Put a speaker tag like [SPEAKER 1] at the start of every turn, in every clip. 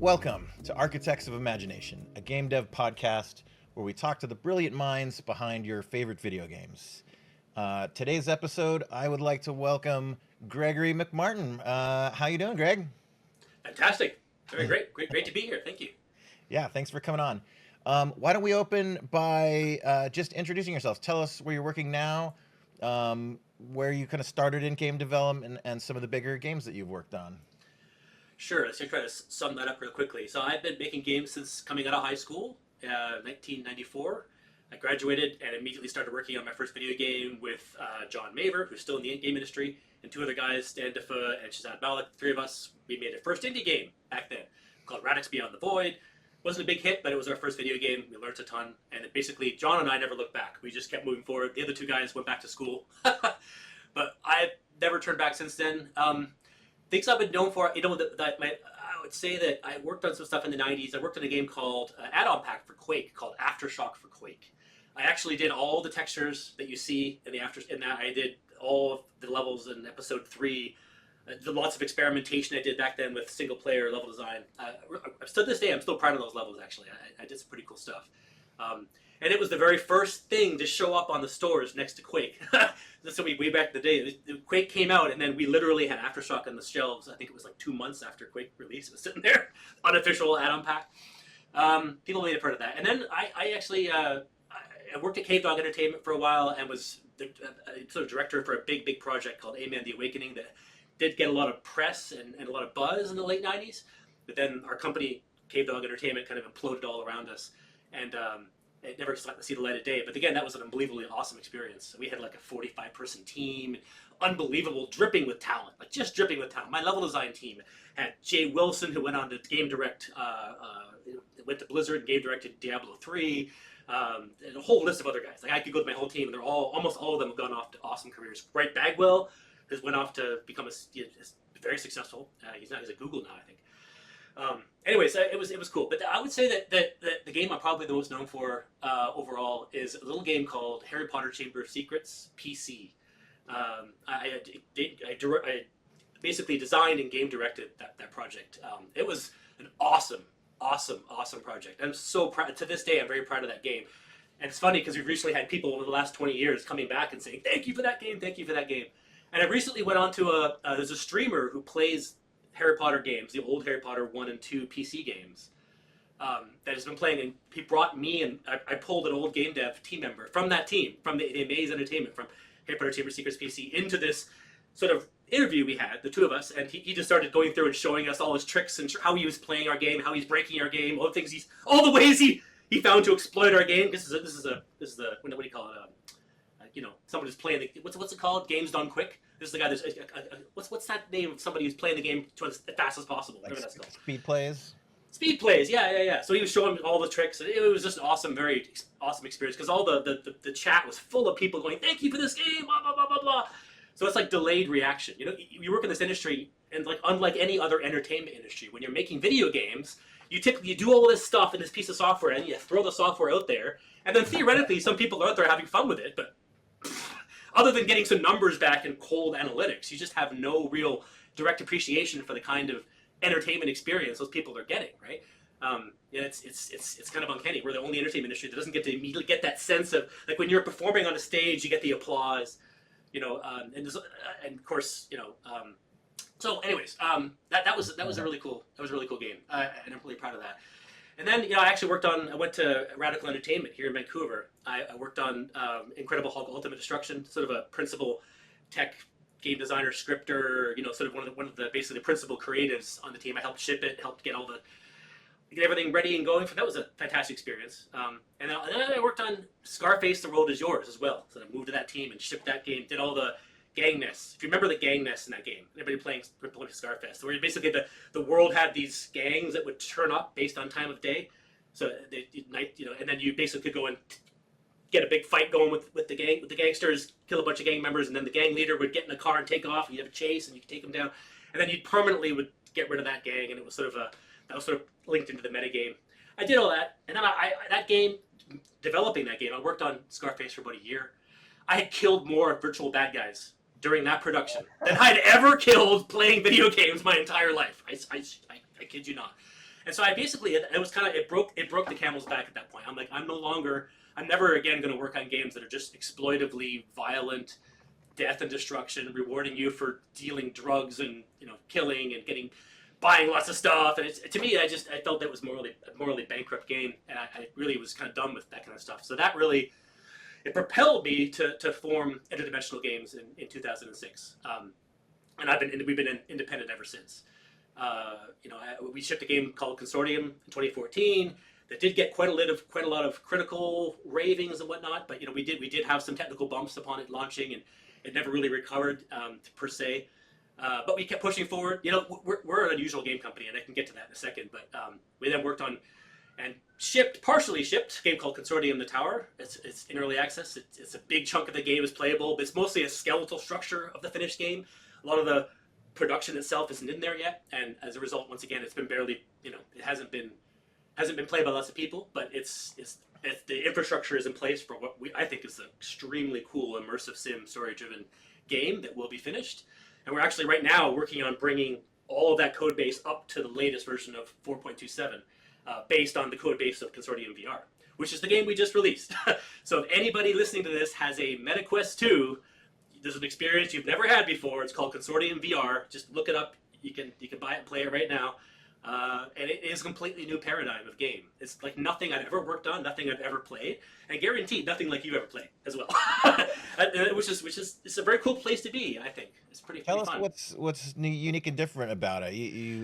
[SPEAKER 1] Welcome to Architects of Imagination, a game dev podcast where we talk to the brilliant minds behind your favorite video games. Today's episode, I would like to welcome Gregory MACMARTIN. How you doing, Greg?
[SPEAKER 2] Fantastic. Very great. Great to be here. Thank you.
[SPEAKER 1] Yeah, thanks for coming on. Why don't we open by just introducing yourself? Tell us where you're working now, where you kind of started in game development, and some of the bigger games that you've worked on.
[SPEAKER 2] Sure. Let's try to sum that up real quickly. So I've been making games since coming out of high school, 1994. I graduated and immediately started working on my first video game with John Maver, who's still in the game industry, and two other guys, Dan Defoe and Shazad Malik. Three of us, we made a first indie game back then called Radix Beyond the Void. Wasn't a big hit, but it was our first video game. We learned a ton, and basically John and I never looked back. We just kept moving forward. The other two guys went back to school, but I've never turned back since then. Things I've been known for, I would say that I worked on some stuff in the 90s. I worked on a game called add-on pack for Quake called Aftershock for Quake. I actually did all the textures that you see in that. I did all of the levels in episode 3. Lots of experimentation I did back then with single-player level design. To this day, I'm still proud of those levels, actually. I did some pretty cool stuff. And it was the very first thing to show up on the stores next to Quake. So way back in the day, Quake came out, and then we literally had Aftershock on the shelves. I think it was like 2 months after Quake release. It was sitting there, unofficial add-on pack. People may have heard of that. And then I worked at Cavedog Entertainment for a while and was the sort of director for a big project called A-Man: The Awakening that did get a lot of press and a lot of buzz in the late 90s. But then our company, Cavedog Entertainment, kind of imploded all around us. And it never got to see the light of day. But again, that was an unbelievably awesome experience. We had like a 45-person team, unbelievable, dripping with talent, like just dripping with talent. My level design team had Jay Wilson, who went on to game direct, went to Blizzard and game directed Diablo 3, and a whole list of other guys. Like I could go to my whole team, and almost all of them have gone off to awesome careers. Brett Bagwell has went off to become very successful. He's at Google now, I think. Anyways, it was cool. But I would say that the game I'm probably the most known for overall is a little game called Harry Potter Chamber of Secrets PC. I basically designed and game directed that project. It was an awesome project. I'm so proud. To this day, I'm very proud of that game. And it's funny because we've recently had people over the last 20 years coming back and saying, "Thank you for that game. Thank you for that game." And I recently went on to there's a streamer who plays Harry Potter games, the old Harry Potter 1 and 2 PC games, that has been playing, and he brought me, and I pulled an old game dev team member from that team, from the Amaze Entertainment, from Harry Potter Chamber of Secrets PC, into this sort of interview we had, the two of us, and he just started going through and showing us all his tricks and how he was playing our game, how he's breaking our game, all the ways he found to exploit our game. This is the what do you call it? Someone who's playing what's it called? Games done quick. This is the guy that's what's that name of somebody who's playing the game as fast as possible?
[SPEAKER 1] Like speed plays.
[SPEAKER 2] Speed plays, yeah. So he was showing me all the tricks, and it was just an awesome, very awesome experience because all the chat was full of people going, "Thank you for this game," blah blah blah blah blah. So it's like delayed reaction. You work in this industry, and like unlike any other entertainment industry, when you're making video games, you do all this stuff in this piece of software, and you throw the software out there, and then theoretically, some people are out there having fun with it, but other than getting some numbers back in cold analytics, you just have no real direct appreciation for the kind of entertainment experience those people are getting, right? It's kind of uncanny. We're the only entertainment industry that doesn't get to immediately get that sense of, like, when you're performing on a stage, you get the applause, and of course, So, anyways, that was a really cool game, and I'm really proud of that. And then, I actually I went to Relic Entertainment here in Vancouver. I worked on Incredible Hulk Ultimate Destruction, sort of a principal tech game designer, scripter, sort of one of the basically the principal creatives on the team. I helped ship it, helped get everything ready and going. That was a fantastic experience. And then I worked on Scarface: The World Is Yours as well. So I moved to that team and shipped that game, did all the gang nests. If you remember the gang nests in that game, everybody playing Scarface, where basically the world had these gangs that would turn up based on time of day. So and then you basically could go and get a big fight going with the gangsters, kill a bunch of gang members, and then the gang leader would get in a car and take off, and you'd have a chase, and you could take them down, and then you permanently would get rid of that gang, and it was sort of linked into the metagame. I did all that, and then developing that game, I worked on Scarface for about a year. I had killed more virtual bad guys during that production than I'd ever killed playing video games my entire life. I kid you not. And so I basically, it was kind of, it broke the camel's back at that point. I'm like, I'm never again going to work on games that are just exploitively violent, death and destruction, rewarding you for dealing drugs and killing and buying lots of stuff. And to me, I felt that was a morally bankrupt game, and I really was kind of done with that kind of stuff. So that really, it propelled me to form Interdimensional Games in 2006, and we've been independent ever since. We shipped a game called Consortium in 2014 that did get quite a lot of critical ravings and whatnot. But we did have some technical bumps upon it launching, and it never really recovered per se. But we kept pushing forward. We're an unusual game company, and I can get to that in a second. But we then worked on and partially shipped a game called Consortium: The Tower. It's in early access. It's a big chunk of the game is playable, but it's mostly a skeletal structure of the finished game. A lot of the production itself isn't in there yet, and as a result, once again, it's been barely, it hasn't been played by lots of people, but it's the infrastructure is in place for what I think is an extremely cool immersive sim story-driven game that will be finished. And we're actually right now working on bringing all of that code base up to the latest version of 4.27, based on the code base of Consortium VR, which is the game we just released. So if anybody listening to this has a MetaQuest 2, there's an experience you've never had before. It's called Consortium VR. Just look it up. You can buy it and play it right now. And it is a completely new paradigm of game. It's like nothing I've ever worked on, nothing I've ever played, and guaranteed nothing like you've ever played as well. which is it's a very cool place to be. I think it's pretty
[SPEAKER 1] Tell
[SPEAKER 2] fun.
[SPEAKER 1] us what's unique and different about it.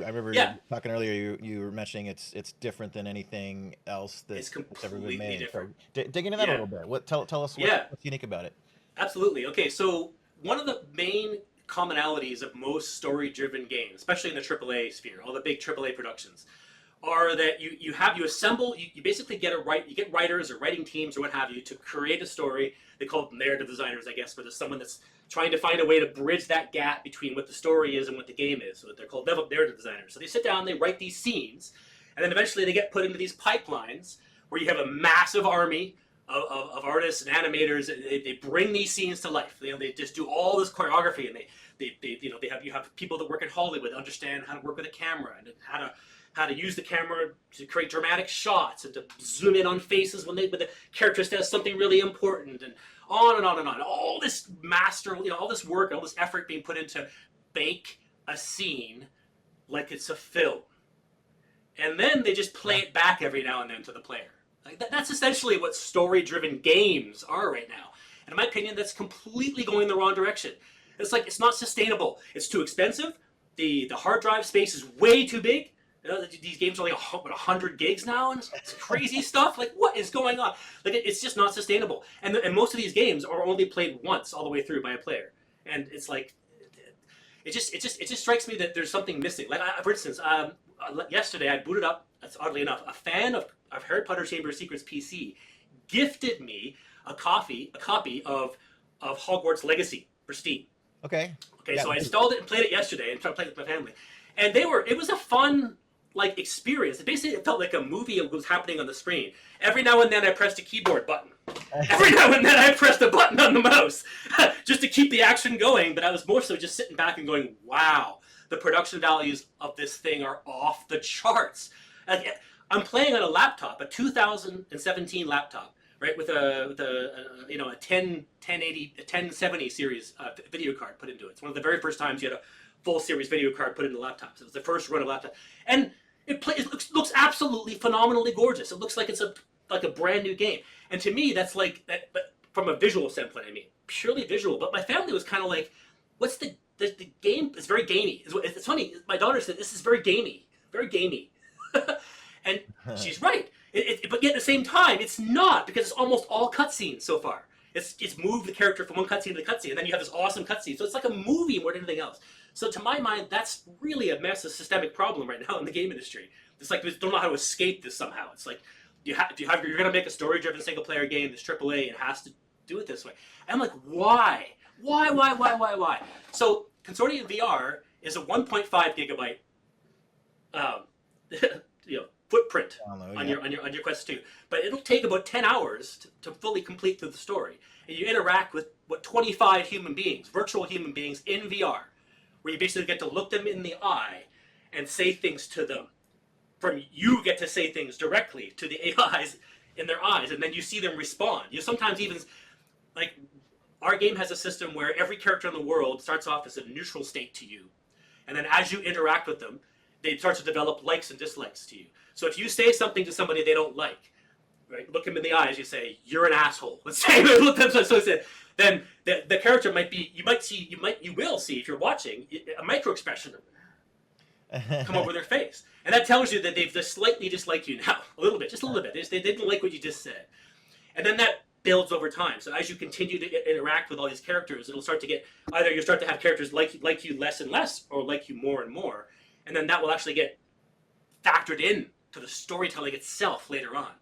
[SPEAKER 1] I remember talking earlier. You were mentioning it's different than anything else that's ever been made.
[SPEAKER 2] Different.
[SPEAKER 1] So, dig into that a little bit. Tell us what's unique about it.
[SPEAKER 2] Absolutely. Okay, so one of the main commonalities of most story-driven games, especially in the AAA sphere, all the big AAA productions, are that you assemble, you basically get writers or writing teams or what have you to create a story. They call them narrative designers, I guess, but there's someone that's trying to find a way to bridge that gap between what the story is and what the game is. So they're called narrative designers. So they sit down, they write these scenes, and then eventually they get put into these pipelines where you have a massive army of artists and animators. They bring these scenes to life. They just do all this choreography, and you have people that work in Hollywood understand how to work with a camera and how to use the camera to create dramatic shots and to zoom in on faces when the character says something really important, and on and on and on. All this all this work, all this effort being put into bake a scene like it's a film, and then they just play it back every now and then to the player. That's essentially what story-driven games are right now. And in my opinion, that's completely going the wrong direction. It's not sustainable. It's too expensive. The hard drive space is way too big. These games are like 100 gigs now, and it's crazy stuff. Like, what is going on? It's just not sustainable. And most of these games are only played once all the way through by a player. And it's like, it just strikes me that there's something missing. Like, for instance, yesterday I booted up. That's oddly enough, a fan of Harry Potter Chamber of Secrets PC gifted me a copy of Hogwarts Legacy for Steam.
[SPEAKER 1] Okay.
[SPEAKER 2] Yeah, so I installed it and played it yesterday and tried to play it with my family. And it was a fun experience. It felt like a movie was happening on the screen. Every now and then I pressed a keyboard button. Every now and then I pressed a button on the mouse just to keep the action going, but I was more so just sitting back and going, wow, the production values of this thing are off the charts. I'm playing on a laptop, a 2017 laptop, right, with a 1070 series video card put into it. It's one of the very first times you had a full series video card put into laptops. It was the first run of laptop, and it looks absolutely phenomenally gorgeous. It looks like it's a brand new game. And to me, that's like that. But from a visual standpoint, I mean, purely visual. But my family was kind of like, "What's the game? It's very gamey." It's funny. My daughter said, "This is very gamey, very gamey." And she's right. But yet at the same time, it's not, because it's almost all cutscenes so far. It's moved the character from one cutscene to the cutscene, and then you have this awesome cutscene. So it's like a movie more than anything else. So to my mind, that's really a massive systemic problem right now in the game industry. It's like they don't know how to escape this somehow. It's like you're going to make a story-driven single-player game that's AAA. It has to do it this way. And I'm like, why? Why? So Consortium VR is a 1.5 gigabyte footprint on your Quest 2, but it'll take about 10 hours to fully complete through the story, and you interact with 25 human beings, virtual human beings in VR, where you basically get to look them in the eye and say things to them. from you get to say things directly to the AIs in their eyes, and then you see them respond. You sometimes even like our game has a system where every character in the world starts off as a neutral state to you, and then as you interact with them, they start to develop likes and dislikes to you. So if you say something to somebody they don't like, right, look them in the eyes, you say, "You're an asshole." Let's say, look them so then the character might be, you will see if you're watching a micro expression come over their face, and that tells you that they've just slightly disliked you now, a little bit, just a little bit. They didn't like what you just said, and then that builds over time. So as you continue to interact with all these characters, it'll start to get, either you start to have characters like you less and less, or like you more and more, and then that will actually get factored in to the storytelling itself later on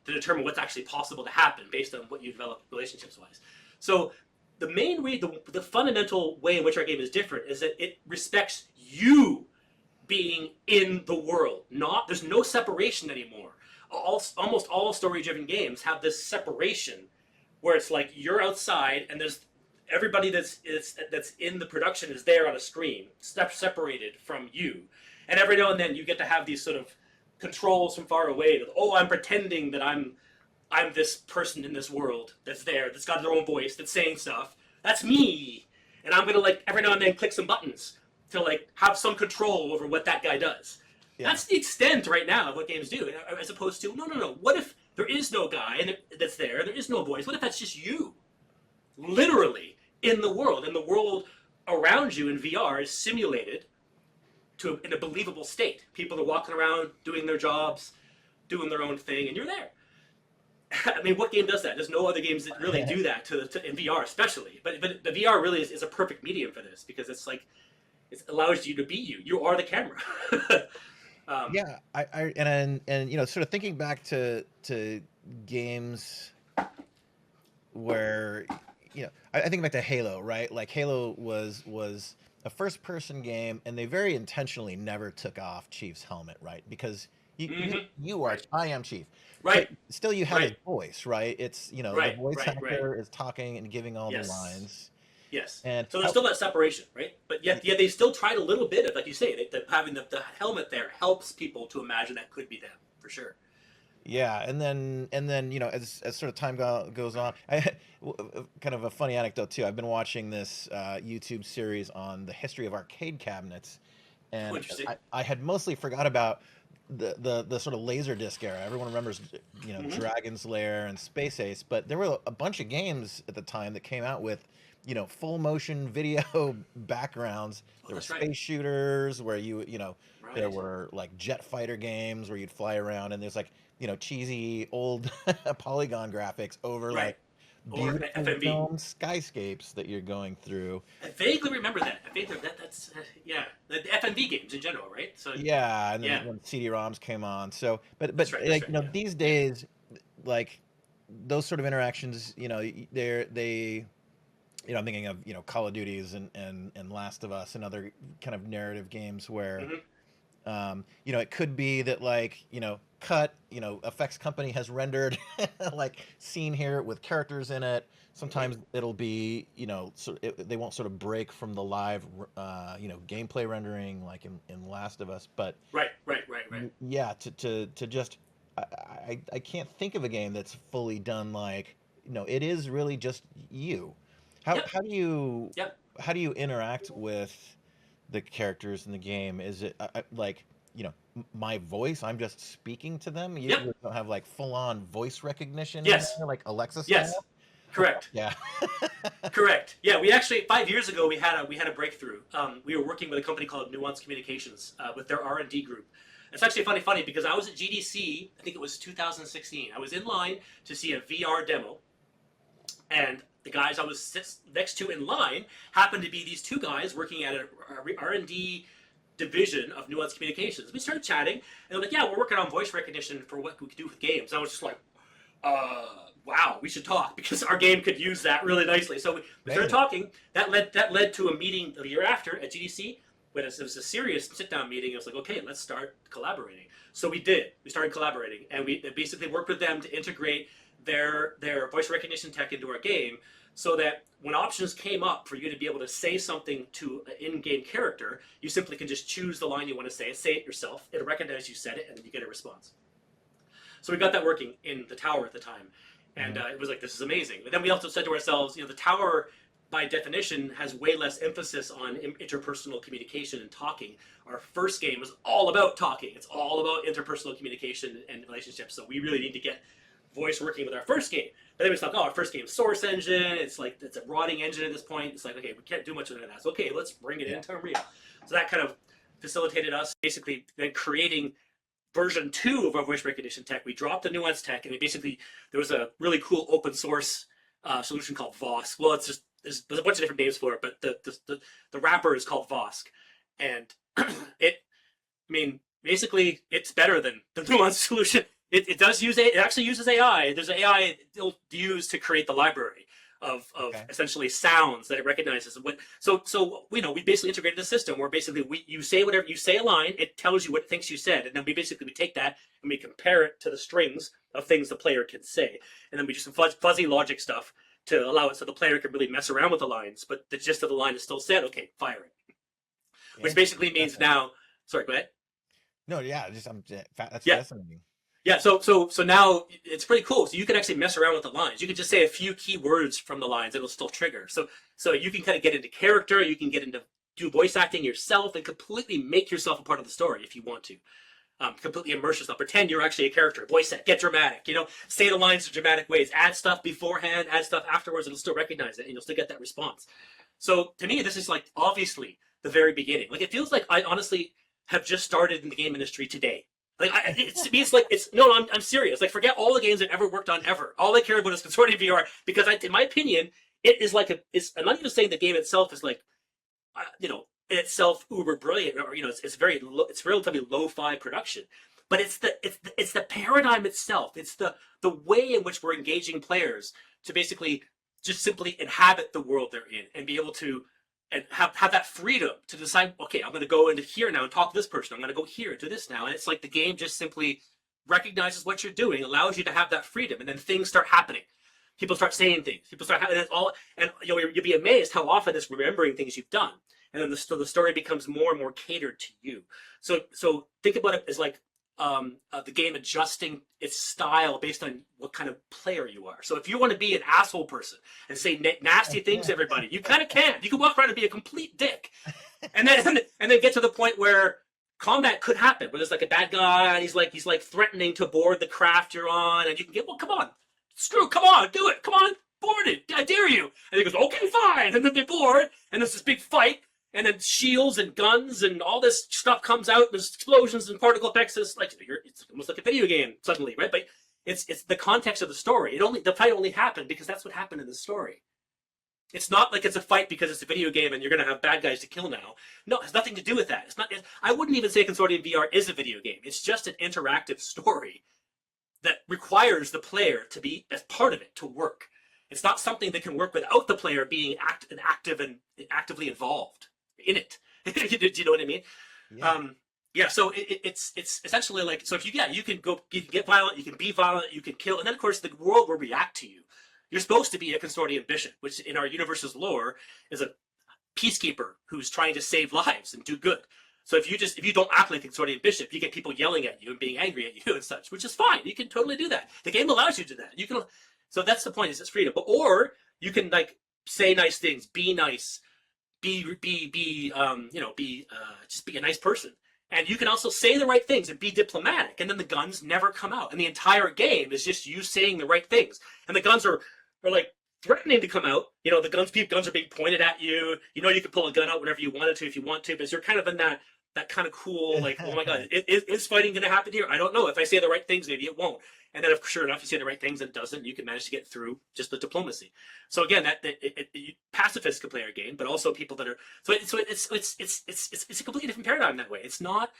[SPEAKER 2] to determine what's actually possible to happen based on what you develop relationships-wise. So the main way, the fundamental way in which our game is different is that it respects you being in the world. There's no separation anymore. Almost all story-driven games have this separation where it's like you're outside and there's everybody that's in the production is there on a screen, separated from you. And every now and then you get to have these sort of controls from far away. Oh, I'm pretending that I'm this person in this world that's there, that's got their own voice, that's saying stuff. That's me. And I'm gonna like every now and then click some buttons to like have some control over what that guy does. Yeah. That's the extent right now of what games do, as opposed to no. What if there is no guy that's there? There is no voice. What if that's just you, literally in the world, and the world around you in VR is simulated in a believable state. People are walking around doing their jobs, doing their own thing, and you're there. I mean, what game does that? There's no other games that really do that in VR, especially. But the VR really is a perfect medium for this, because it's like it allows you to be you. You are the camera.
[SPEAKER 1] Yeah, and you know, sort of thinking back to games where, you know, I think back to Halo, right? Like Halo was a first-person game, and they very intentionally never took off Chief's helmet, right? Because you are, I am Chief.
[SPEAKER 2] Right.
[SPEAKER 1] But still, you had his voice, right? It's, you know, the voice actor is talking and giving all the lines.
[SPEAKER 2] Yes.
[SPEAKER 1] And
[SPEAKER 2] so there's still that separation, right? But yet they still tried a little bit of, like you say, having the helmet there helps people to imagine that could be them, for sure.
[SPEAKER 1] Yeah, and then you know, as sort of time goes on, kind of a funny anecdote too. I've been watching this YouTube series on the history of arcade cabinets, and I had mostly forgot about the sort of Laserdisc era. Everyone remembers, you know, Dragon's Lair and Space Ace, but there were a bunch of games at the time that came out with, you know, full motion video backgrounds. There were space shooters where you know, there were like jet fighter games where you'd fly around, and there's like, you know, cheesy old polygon graphics over like beautiful filmed skyscapes that you're going through.
[SPEAKER 2] I vaguely remember that. That's yeah, the FMV games in general, right? So
[SPEAKER 1] yeah, and then when CD-ROMs came on. So, but like, you know, these days, like those sort of interactions, you know, they. You know, I'm thinking of, you know, Call of Duties and Last of Us and other kind of narrative games where, you know, it could be that, like, you know, you know, effects company has rendered like scene here with characters in it. Sometimes it'll be, you know, they won't sort of break from the live, you know, gameplay rendering like in Last of Us. But
[SPEAKER 2] right.
[SPEAKER 1] Yeah, to just, I can't think of a game that's fully done like, you know, it is really just you. How do you interact with the characters in the game? Is it like, you know, my voice? I'm just speaking to them. You don't have like full-on voice recognition.
[SPEAKER 2] Yes.
[SPEAKER 1] Like Alexa style?
[SPEAKER 2] Yes. Correct.
[SPEAKER 1] Yeah.
[SPEAKER 2] Correct. Yeah. We actually 5 years ago we had a breakthrough. We were working with a company called Nuance Communications with their R&D group. It's actually funny because I was at GDC. I think it was 2016. I was in line to see a VR demo, and the guys I was next to in line happened to be these two guys working at a R&D division of Nuance Communications. We started chatting, and they're like, yeah, we're working on voice recognition for what we could do with games. And I was just like, wow, we should talk, because our game could use that really nicely. So we started talking. That led to a meeting the year after at GDC, when it was a serious sit-down meeting. I was like, okay, let's start collaborating. So we did. We started collaborating, and we basically worked with them to integrate their voice recognition tech into our game, so that when options came up for you to be able to say something to an in-game character, you simply can just choose the line you want to say it yourself, it'll recognize you said it, and then you get a response. So we got that working in the tower at the time, and it was like, this is amazing. But then we also said to ourselves, the tower, by definition, has way less emphasis on interpersonal communication and talking. Our first game was all about talking. It's all about interpersonal communication and relationships. So we really need to get voice working with our first game. But then we thought, our first game source engine. It's like, it's a rotting engine at this point. It's like, okay, we can't do much of that. So okay, let's bring it into Unreal. So that kind of facilitated us basically then creating version 2 of our voice recognition tech. We dropped the nuance tech, and there was a really cool open source solution called Vosk. Well, there's a bunch of different names for it, but the wrapper is called Vosk, and basically it's better than the nuance solution. It actually uses AI. There's AI it'll use to create the library of essentially sounds that it recognizes. So we basically integrated a system where basically you say a line, it tells you what it thinks you said, and then we take that and we compare it to the strings of things the player can say, and then we do some fuzzy logic stuff to allow it so the player can really mess around with the lines, but the gist of the line is still said. Okay, fire it. Which basically means now. Sorry, go ahead.
[SPEAKER 1] No, yeah, that's fascinating.
[SPEAKER 2] Yeah, so now it's pretty cool. So you can actually mess around with the lines. You can just say a few key words from the lines, it'll still trigger. So you can kind of get into character, you can get into do voice acting yourself, and completely make yourself a part of the story if you want to. Completely immerse yourself. Pretend you're actually a character. Voice it. Get dramatic. Say the lines in dramatic ways. Add stuff beforehand. Add stuff afterwards. It'll still recognize it, and you'll still get that response. So to me, this is like obviously the very beginning. Like it feels like I honestly have just started in the game industry today. Like I'm serious. Like forget all the games I've ever worked on ever. All I care about is Consortium VR because in my opinion, it is like I'm not even saying the game itself is like, in itself uber brilliant, or it's relatively lo-fi production, but it's the paradigm itself. It's the way in which we're engaging players to basically just simply inhabit the world they're in and be able to and have that freedom to decide, okay, I'm going to go into here now and talk to this person. I'm going to go here and do this now. And it's like the game just simply recognizes what you're doing, allows you to have that freedom, and then things start happening. People start saying things. People start having you'll be amazed how often it's remembering things you've done. And then the story becomes more and more catered to you. So think about it as like the game adjusting its style based on what kind of player you are. So if you want to be an asshole person and say nasty things to everybody, you kind of can. You can walk around and be a complete dick, and then get to the point where combat could happen, where there's like a bad guy and he's like threatening to board the craft you're on, and you can get, well, come on, come on, do it, come on, board it, I dare you. And he goes, okay, fine, and then they board, and there's this big fight. And then shields and guns and all this stuff comes out. There's explosions and particle effects. It's almost like a video game suddenly, right? But it's the context of the story. The fight only happened because that's what happened in the story. It's not like it's a fight because it's a video game and you're going to have bad guys to kill now. No, it has nothing to do with that. I wouldn't even say Consortium VR is a video game. It's just an interactive story that requires the player to be as part of it, to work. It's not something that can work without the player being active and actively involved in it. Do you know what I mean? Yeah. So it's essentially like, so if you can get violent, you can be violent, you can kill, and then of course the world will react to you. You're supposed to be a Consortium bishop, which in our universe's lore is a peacekeeper who's trying to save lives and do good. So if you don't act like a Consortium bishop, you get people yelling at you and being angry at you and such, which is fine. You can totally do that. The game allows you to do that. So that's the point, is it's freedom. Or you can like say nice things, be nice, just be a nice person. And you can also say the right things and be diplomatic, and then the guns never come out. And the entire game is just you saying the right things. And the guns are like threatening to come out. The guns are being pointed at you. You can pull a gun out whenever you wanted to if you want to, but you're kind of in that kind of cool, like, oh my god, is fighting going to happen here? I don't know. If I say the right things, maybe it won't. And then, if sure enough, you say the right things and it doesn't, you can manage to get through just the diplomacy. So again, pacifists can play our game, but also people that are it's a completely different paradigm that way. It's not,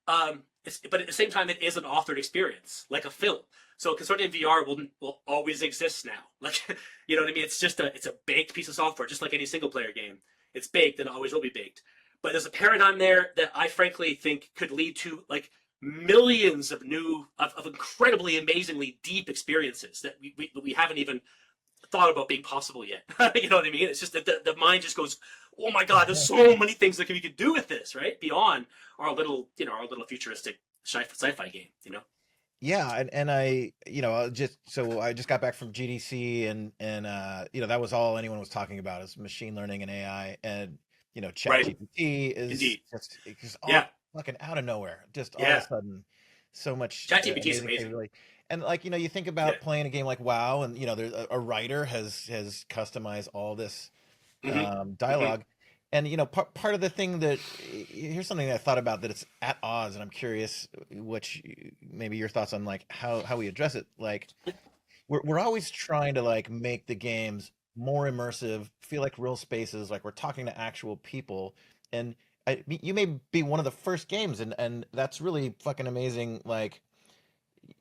[SPEAKER 2] but at the same time, it is an authored experience, like a film. So Consortium VR will always exist now. Like, you know what I mean? It's a baked piece of software, just like any single player game. It's baked and always will be baked. But there's a paradigm there that I frankly think could lead to like millions of incredibly amazingly deep experiences that we haven't even thought about being possible yet. You know what I mean? It's just that the mind just goes, oh my God, there's so many things that we could do with this, right? Beyond our little, our little futuristic sci-fi game,
[SPEAKER 1] Yeah, and I, I just got back from GDC, and that was all anyone was talking about is machine learning and AI, and
[SPEAKER 2] Right.
[SPEAKER 1] ChatGPT is
[SPEAKER 2] Indeed.
[SPEAKER 1] just all
[SPEAKER 2] Yeah.
[SPEAKER 1] fucking out of nowhere, just all of a
[SPEAKER 2] Yeah.
[SPEAKER 1] sudden, so much
[SPEAKER 2] ChatGPT is
[SPEAKER 1] amazing
[SPEAKER 2] amazing.
[SPEAKER 1] capability. And you think
[SPEAKER 2] Yeah.
[SPEAKER 1] about playing a game like WoW, and there's a writer has customized all this
[SPEAKER 2] Hmm. Hmm.
[SPEAKER 1] dialogue. And part of the thing that here's something that I thought about that it's at odds, and I'm curious which maybe your thoughts on like how we address it. Like we're always trying to like make the games more immersive, feel like real spaces, like we're talking to actual people. And you may be one of the first games, and that's really fucking amazing. Like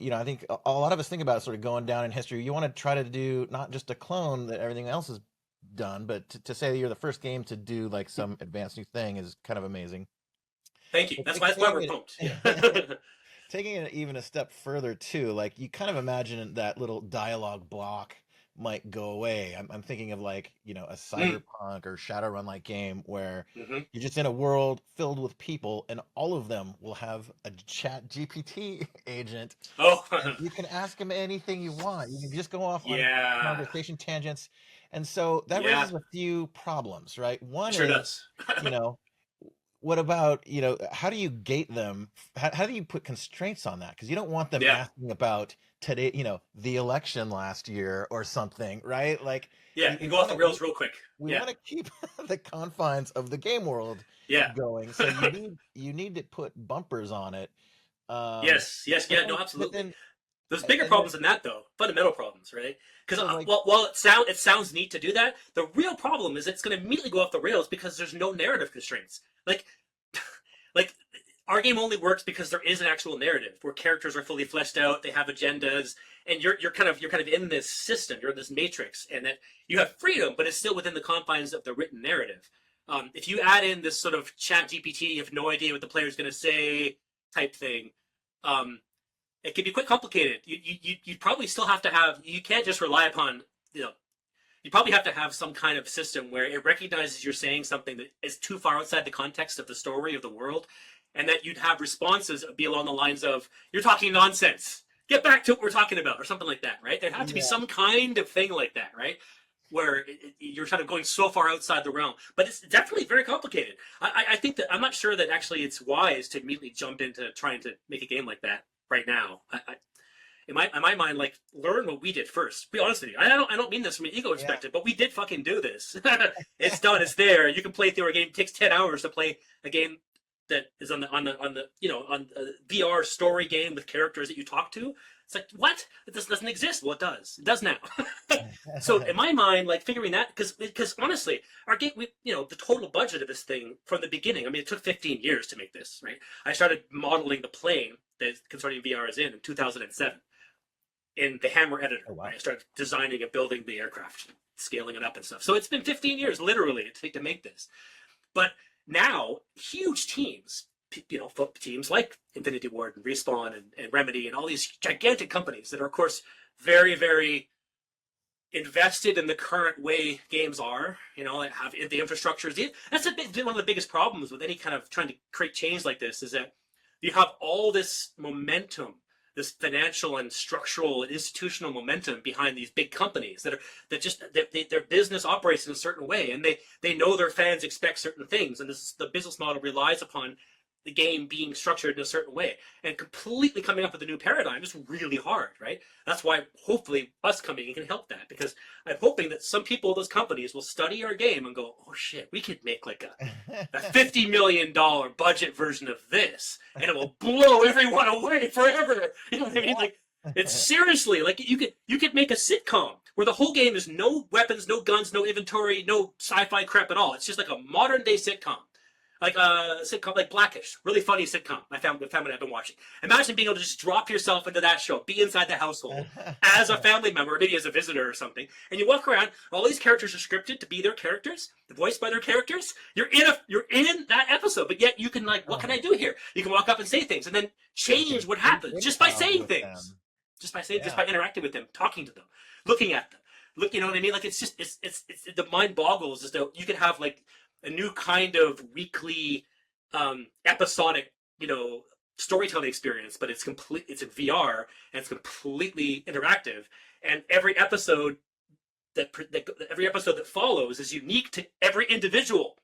[SPEAKER 1] I think a lot of us think about sort of going down in history. You want to try to do not just a clone that everything else is done, but to say that you're the first game to do like some advanced new thing is kind of amazing.
[SPEAKER 2] Thank you.
[SPEAKER 1] But
[SPEAKER 2] That's why we're pumped. Yeah.
[SPEAKER 1] taking it even a step further too, like you kind of imagine that little dialogue block might go away. I'm thinking of like, a
[SPEAKER 2] Mm.
[SPEAKER 1] cyberpunk or Shadowrun like game where
[SPEAKER 2] Hmm.
[SPEAKER 1] you're just in a world filled with people and all of them will have a chat GPT agent
[SPEAKER 2] Oh,
[SPEAKER 1] and you can ask him anything you want. You can just go off on
[SPEAKER 2] yeah.
[SPEAKER 1] conversation tangents. And so that
[SPEAKER 2] Yeah.
[SPEAKER 1] raises a few problems, right? One
[SPEAKER 2] It sure
[SPEAKER 1] is,
[SPEAKER 2] does.
[SPEAKER 1] you know, what about, how do you gate them? How do you put constraints on that? Because you don't want them
[SPEAKER 2] Yeah.
[SPEAKER 1] asking about today, the election last year or something, right? Like
[SPEAKER 2] Yeah.
[SPEAKER 1] we,
[SPEAKER 2] You
[SPEAKER 1] we
[SPEAKER 2] go off
[SPEAKER 1] want
[SPEAKER 2] the
[SPEAKER 1] to
[SPEAKER 2] rails real quick.
[SPEAKER 1] we
[SPEAKER 2] Yeah.
[SPEAKER 1] want to keep the confines of the game world
[SPEAKER 2] Yeah.
[SPEAKER 1] going. So you need to put bumpers on it. Um,
[SPEAKER 2] Yes. Yes.
[SPEAKER 1] but
[SPEAKER 2] Yeah. No.
[SPEAKER 1] then but
[SPEAKER 2] Absolutely.
[SPEAKER 1] then
[SPEAKER 2] There's bigger
[SPEAKER 1] and then
[SPEAKER 2] problems than that, though. Fundamental problems, right? Because
[SPEAKER 1] so like
[SPEAKER 2] while it sounds neat to do that, the real problem is it's going to immediately go off the rails because there's no narrative constraints. Like, like our game only works because there is an actual narrative where characters are fully fleshed out, they have agendas, and you're kind of in this system, you're in this matrix, and that you have freedom, but it's still within the confines of the written narrative. If you add in this sort of chat GPT, you have no idea what the player's going to say type thing. Um, it can be quite complicated. You probably still have to have. You can't just rely upon. You probably have to have some kind of system where it recognizes you're saying something that is too far outside the context of the story of the world, and that you'd have responses be along the lines of "You're talking nonsense. Get back to what we're talking about," or something like that, right? There had to be
[SPEAKER 1] yeah.
[SPEAKER 2] some kind of thing like that, right? Where you're kind of going so far outside the realm, but it's definitely very complicated. I think that I'm not sure that actually it's wise to immediately jump into trying to make a game like that right now. In my mind, like learn what we did first. Be honest with you. I don't mean this from an ego
[SPEAKER 1] Yeah.
[SPEAKER 2] perspective, but we did fucking do this. It's done. It's there. You can play through a game. It takes 10 hours to play a game that is on a VR story game with characters that you talk to. It's like what? This doesn't exist. Well, it does. It does now. So in my mind, like figuring that because honestly, our game, the total budget of this thing from the beginning. I mean, it took 15 years to make this. Right. I started modeling the plane that Consortium VR is in 2007 in the Hammer editor.
[SPEAKER 1] Oh wow.
[SPEAKER 2] Right? I started designing and building the aircraft, scaling it up and stuff. So it's been 15 years literally to make this. But now, huge teams, teams like Infinity Ward and Respawn and Remedy and all these gigantic companies that are, of course, very, very invested in the current way games are, have the infrastructures. That's one of the biggest problems with any kind of trying to create change like this is that you have all this momentum, this financial and structural and institutional momentum behind these big companies their business operates in a certain way, and they know their fans expect certain things, and the business model relies upon the game being structured in a certain way, and completely coming up with a new paradigm is really hard, right? That's why hopefully us coming in can help that, because I'm hoping that some people of those companies will study our game and go, oh shit, we could make like a $50 million budget version of this, and it will blow everyone away forever. You know what I mean? Like, it's seriously like you could make a sitcom where the whole game is no weapons, no guns, no inventory, no sci-fi crap at all. It's just like a modern day sitcom. Like a sitcom, like Blackish, really funny sitcom. My family I've been watching. Imagine being able to just drop yourself into that show, be inside the household as a family member, or maybe as a visitor or something, and you walk around. All these characters are scripted to be their characters, voiced by their characters. You're in that episode, but yet you can what can I do here? You can walk up and say things, and then change what happens just by saying things, just by
[SPEAKER 1] Yeah.
[SPEAKER 2] interacting with them, talking to them, looking at them. look, you know what I mean? Like, it's just, it's the mind boggles as though you could have like a new kind of weekly, episodic, you know, storytelling experience, but it's in VR and it's completely interactive. And every episode that follows is unique to every individual.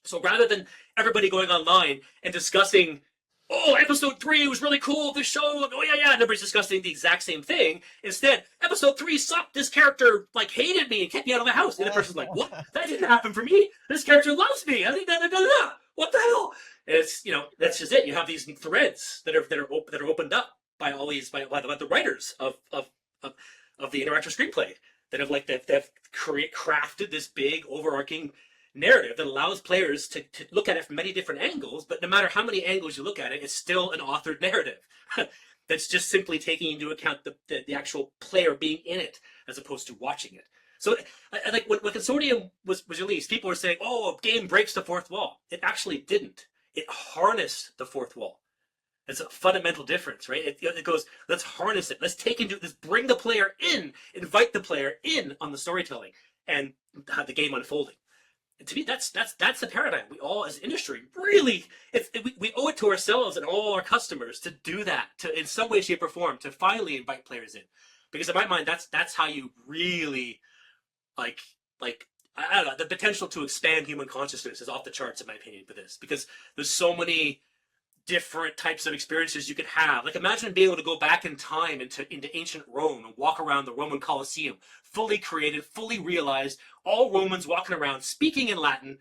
[SPEAKER 2] So rather than everybody going online and discussing, oh, episode 3 was really cool, this show, oh yeah, yeah, and everybody's discussing the exact same thing. Instead, episode 3 sucked. This character like hated me and kicked me out of my house. And the person's like, what? That didn't happen for me. This character loves me. I think that. What the hell? And it's, you know, that's just it. You have these threads that are opened up by all these by the writers of the interactive screenplay that have crafted this big overarching narrative that allows players to look at it from many different angles, but no matter how many angles you look at it, it's still an authored narrative that's just simply taking into account the actual player being in it as opposed to watching it. So, like when Consortium was released, people were saying, "Oh, a game breaks the fourth wall." It actually didn't. It harnessed the fourth wall. It's a fundamental difference, right? It goes, let's harness it. Let's bring the player in, invite the player in on the storytelling, and have the game unfolding. And to me, that's the paradigm. We all, as an industry, really, we owe it to ourselves and all our customers to do that, to in some way, shape, or form, to finally invite players in, because in my mind, that's how you really like I don't know, the potential to expand human consciousness is off the charts in my opinion for this, because there's so many different types of experiences you could have. Like, imagine being able to go back in time into ancient Rome and walk around the Roman Colosseum, fully created, fully realized, all Romans walking around speaking in Latin,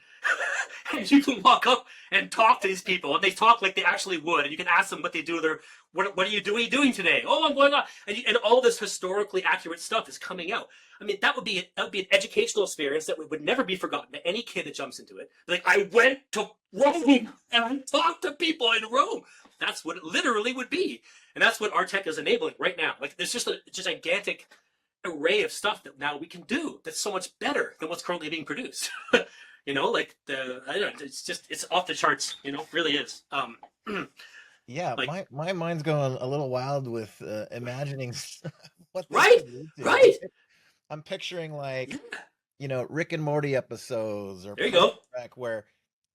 [SPEAKER 2] and you can walk up and talk to these people, and they talk like they actually would, and you can ask them what they do. What are you doing today? Oh, I'm going on, and all this historically accurate stuff is coming out. I mean, that would be an educational experience that would never be forgotten to any kid that jumps into it. Like, I went to Rome and I talked to people in Rome. That's what it literally would be, and that's what our tech is enabling right now. Like, there's just a gigantic array of stuff that now we can do that's so much better than what's currently being produced. You know, like I don't know, it's off the charts. You know, really is.
[SPEAKER 1] Yeah,
[SPEAKER 2] like,
[SPEAKER 1] my mind's going a little wild with imagining what this
[SPEAKER 2] right,
[SPEAKER 1] could lead to.
[SPEAKER 2] right.
[SPEAKER 1] I'm picturing like,
[SPEAKER 2] Yeah.
[SPEAKER 1] you know, Rick and Morty episodes or
[SPEAKER 2] There you
[SPEAKER 1] Parks
[SPEAKER 2] go.
[SPEAKER 1] and Rec where,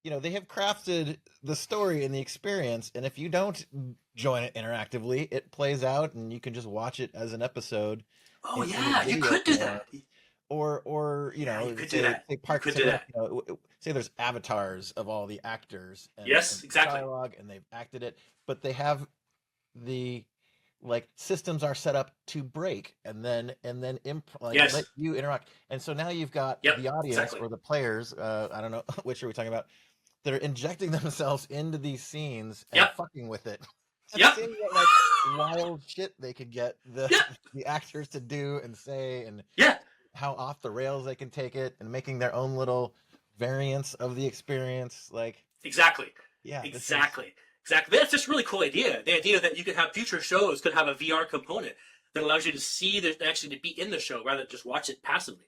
[SPEAKER 1] you know, they have crafted the story and the experience, and if you don't join it interactively, it plays out and you can just watch it as an episode
[SPEAKER 2] Oh
[SPEAKER 1] in a
[SPEAKER 2] yeah, you
[SPEAKER 1] video
[SPEAKER 2] could do
[SPEAKER 1] form.
[SPEAKER 2] that.
[SPEAKER 1] Or you
[SPEAKER 2] Yeah, you
[SPEAKER 1] know,
[SPEAKER 2] could do that.
[SPEAKER 1] say
[SPEAKER 2] You
[SPEAKER 1] Parks
[SPEAKER 2] could
[SPEAKER 1] and
[SPEAKER 2] do
[SPEAKER 1] Rec,
[SPEAKER 2] that.
[SPEAKER 1] you know, say there's avatars of all the actors and
[SPEAKER 2] Yes, exactly.
[SPEAKER 1] dialogue, and they've acted it, but they have the like systems are set up to break and then like let
[SPEAKER 2] Yes.
[SPEAKER 1] you interact, and so now you've got
[SPEAKER 2] Yep.
[SPEAKER 1] the audience
[SPEAKER 2] Exactly.
[SPEAKER 1] or the players, I don't know which are we talking about, that are injecting themselves into these scenes and
[SPEAKER 2] Yep.
[SPEAKER 1] fucking with it and
[SPEAKER 2] Yep.
[SPEAKER 1] seeing what like wild shit they could get the
[SPEAKER 2] Yep.
[SPEAKER 1] the actors to do and say, and
[SPEAKER 2] Yeah.
[SPEAKER 1] how off the rails they can take it, and making their own little variants of the experience. Like,
[SPEAKER 2] Exactly.
[SPEAKER 1] yeah, this is
[SPEAKER 2] Exactly. Exactly. That's just a really cool idea. The idea that you could have future shows could have a VR component that allows you to see actually to be in the show rather than just watch it passively.